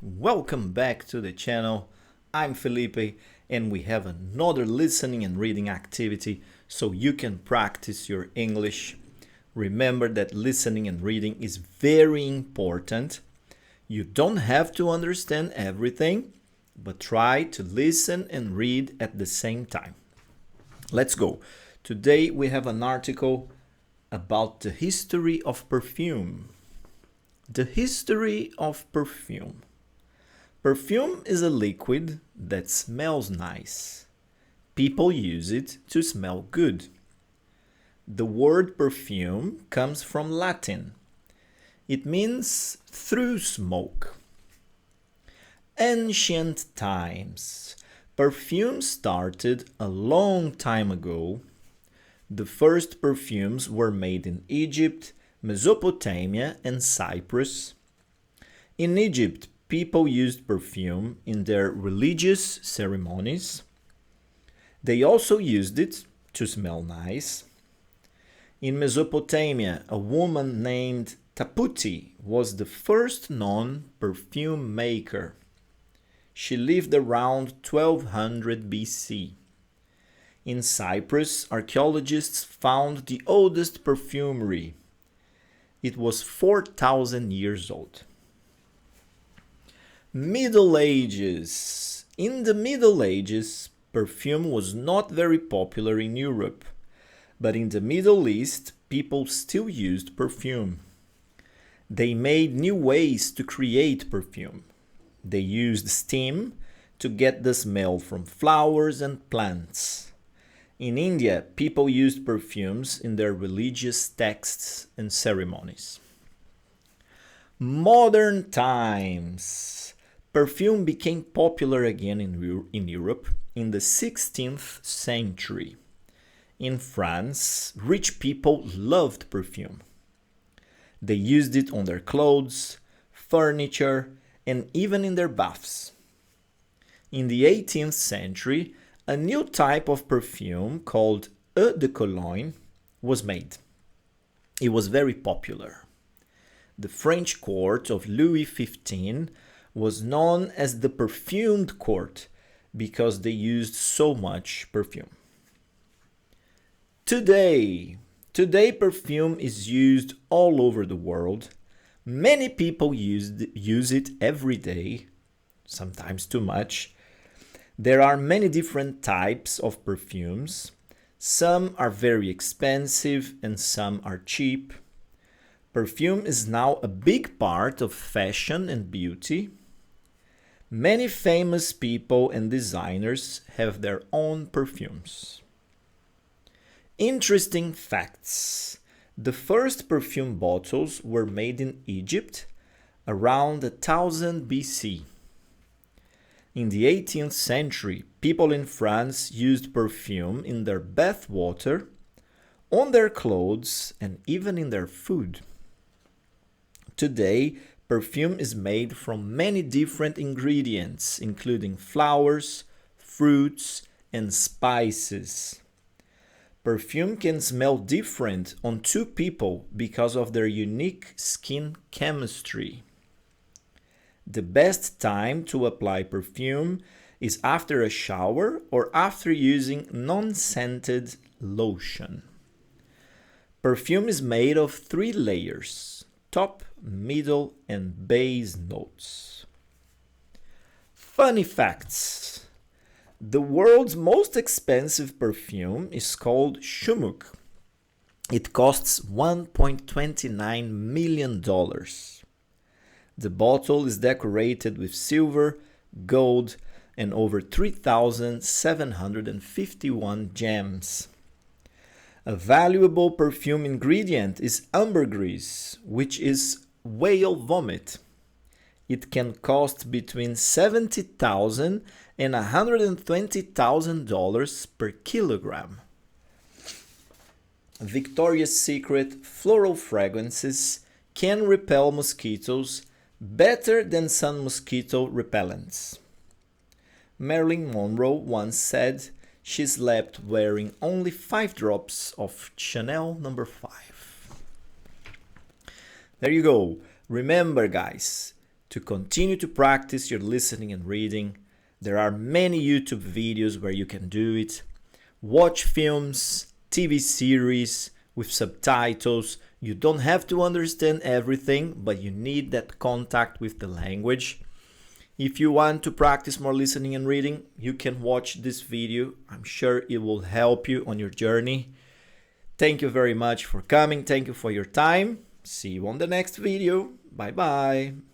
Welcome back to the channel. I'm Felipe and we have another listening and reading activity so you can practice your English. Remember that listening and reading is very important. You don't have to understand everything, but try to listen and read at the same time. Let's go. Today we have an article about the history of perfume. The history of perfume. Perfume is a liquid that smells nice. People use it to smell good. The word perfume comes from Latin. It means through smoke. Ancient times. Perfume started a long time ago. The first perfumes were made in Egypt, Mesopotamia, and Cyprus. In Egypt, people used perfume in their religious ceremonies. They also used it to smell nice. In Mesopotamia, a woman named Taputi was the first known perfume maker. She lived around 1200 BC. In Cyprus, archaeologists found the oldest perfumery. It was 4,000 years old. Middle Ages. In the Middle Ages, perfume was not very popular in Europe, but in the Middle East, people still used perfume. They made new ways to create perfume. They used steam to get the smell from flowers and plants. In India, people used perfumes in their religious texts and ceremonies. Modern times. Perfume became popular again in Europe in the 16th century. In France, rich people loved perfume. They used it on their clothes, furniture, and even in their baths. In the 18th century, a new type of perfume called eau de cologne was made. It was very popular. The French court of Louis XV was known as the perfumed court because they used so much perfume. Today perfume is used all over the world. Many people use it every day, sometimes too much. There are many different types of perfumes. Some are very expensive and some are cheap. Perfume is now a big part of fashion and beauty. Many famous people and designers have their own perfumes. Interesting facts. The first perfume bottles were made in Egypt around 1000 BC. In the 18th century, people in France used perfume in their bath water, on their clothes, and even in their food. Today, perfume is made from many different ingredients, including flowers, fruits, and spices. Perfume can smell different on two people because of their unique skin chemistry. The best time to apply perfume is after a shower or after using non-scented lotion. Perfume is made of 3 layers: top, middle, and base notes. Funny facts. The world's most expensive perfume is called Shumuk. It costs $1.29 million. The bottle is decorated with silver, gold, and over 3,751 gems. A valuable perfume ingredient is ambergris, which is whale vomit. It can cost between $70,000 and $120,000 per kilogram. Victoria's Secret floral fragrances can repel mosquitoes better than some mosquito repellents. Marilyn Monroe once said she slept wearing only 5 drops of Chanel No. 5. There you go. Remember, guys, To continue to practice your listening and reading, there are many YouTube videos where you can do it. Watch films, TV series with subtitles. You don't have to understand everything, but you need that contact with the language. If you want to practice more listening and reading, you can watch this video. I'm sure it will help you on your journey. Thank you very much for coming. Thank you for your time. See you on the next video. Bye bye.